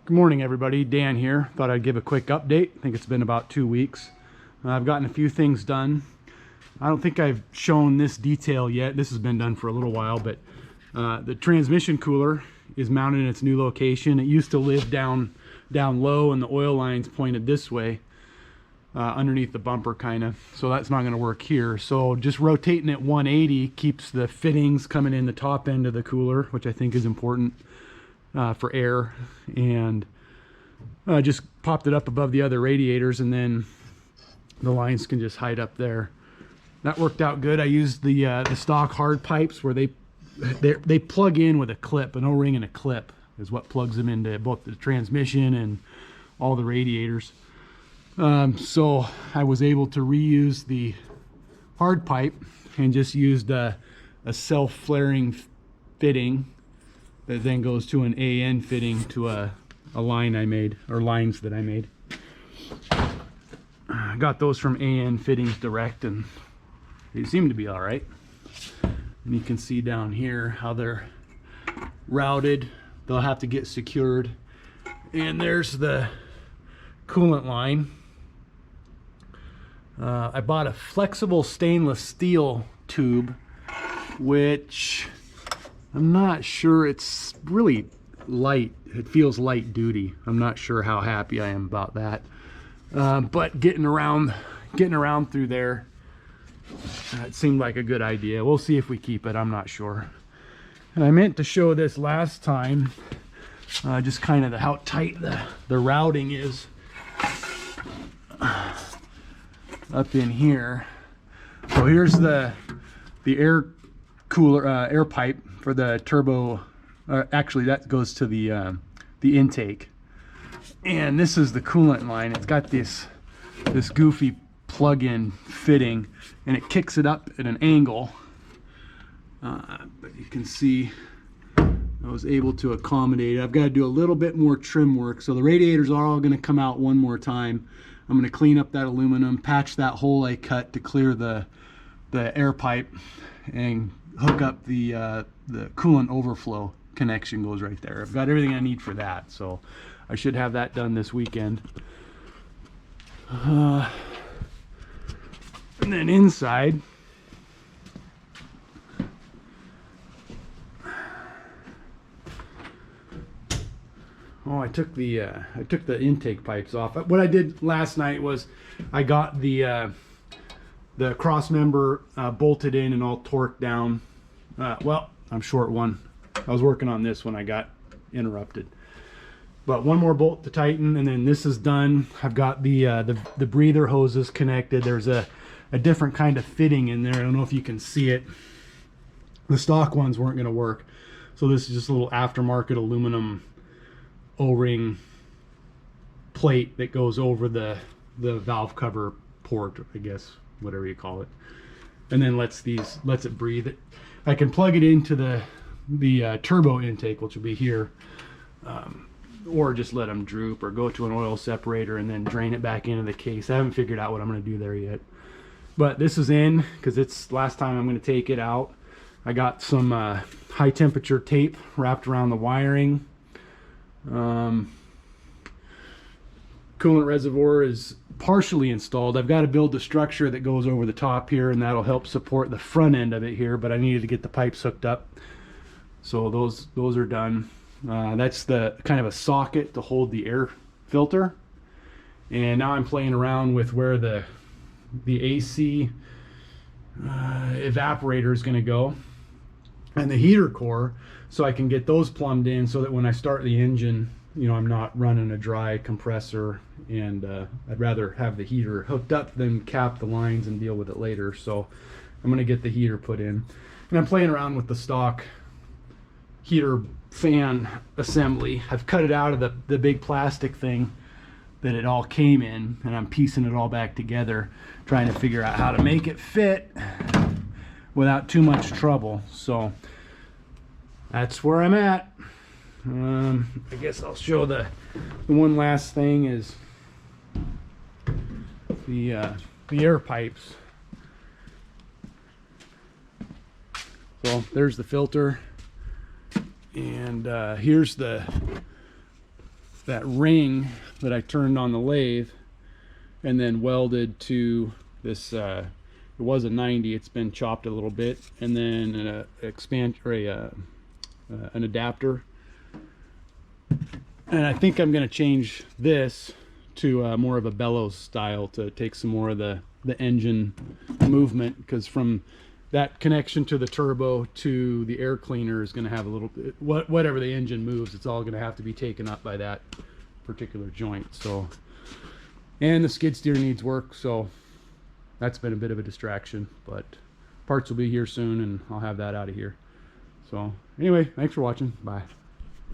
Good morning, everybody. Dan here. Thought I'd give a quick update. I think it's been about 2 weeks. I've gotten a few things done. I don't think I've shown this detail yet. This has been done for a little while, but the transmission cooler is mounted in its new location. It used to live down low, and the oil lines pointed this way, underneath the bumper kind of. So that's not going to work here. So just rotating it 180 keeps the fittings coming in the top end of the cooler, which I think is important for air, and just popped it up above the other radiators, and then the lines can just hide up there. That worked out good. I used the stock hard pipes where they plug in with a clip. An O-ring and a clip is what plugs them into both the transmission and all the radiators. So I was able to reuse the hard pipe and just used a self-flaring fitting that then goes to an AN fitting to a line I made, or lines that I made. I got those from AN Fittings Direct, and they seem to be all right. And you can see down here how they're routed. They'll have to get secured. And there's the coolant line. I bought a flexible stainless steel tube, which I'm not sure, it's really light. It feels light duty. I'm not sure how happy I am about that. But getting around through there, it seemed like a good idea. We'll see if we keep it. I'm not sure. And I meant to show this last time, just kind of how tight the routing is up in here. So here's the air cooler, air pipe for the turbo. Actually, that goes to the intake, and this is the coolant line. It's got this goofy plug-in fitting, and it kicks it up at an angle. But you can see I was able to accommodate it. I've got to do a little bit more trim work, so the radiators are all going to come out one more time. I'm going to clean up that aluminum, patch that hole I cut to clear the air pipe, and hook up the coolant overflow connection goes right there. I've got everything I need for that, so I should have that done this weekend. And then inside, I took the intake pipes off. What I did last night was I got the cross member bolted in and all torqued down. Well, I'm short one. I was working on this when I got interrupted. But one more bolt to tighten, and then this is done. I've got the breather hoses connected. There's a different kind of fitting in there. I don't know if you can see it. The stock ones weren't going to work, so this is just a little aftermarket aluminum O-ring plate that goes over the valve cover port, I guess, whatever you call it, and then lets it breathe. I can plug it into the turbo intake, which will be here, or just let them droop, or go to an oil separator and then drain it back into the case. I haven't figured out what I'm going to do there yet, but this is in because it's last time I'm going to take it out. I got some high temperature tape wrapped around the wiring. Coolant reservoir is partially installed. I've got to build the structure that goes over the top here, and that'll help support the front end of it here, but I needed to get the pipes hooked up, so those are done. That's the kind of a socket to hold the air filter, and now I'm playing around with where the AC evaporator is going to go, and the heater core, so I can get those plumbed in so that when I start the engine, you know, I'm not running a dry compressor, and I'd rather have the heater hooked up than cap the lines and deal with it later. So I'm going to get the heater put in, and I'm playing around with the stock heater fan assembly. I've cut it out of the big plastic thing that it all came in, and I'm piecing it all back together, trying to figure out how to make it fit without too much trouble. So that's where I'm at. I guess I'll show the one last thing is the air pipes. So there's the filter, and here's the that ring that I turned on the lathe and then welded to this, it was a 90, it's been chopped a little bit, and then an an adapter. And I think I'm going to change this to more of a bellows style to take some more of the engine movement, because from that connection to the turbo to the air cleaner is going to have a little bit, whatever the engine moves, it's all going to have to be taken up by that particular joint. So, and the skid steer needs work, so that's been a bit of a distraction, but parts will be here soon and I'll have that out of here. So anyway, thanks for watching. Bye.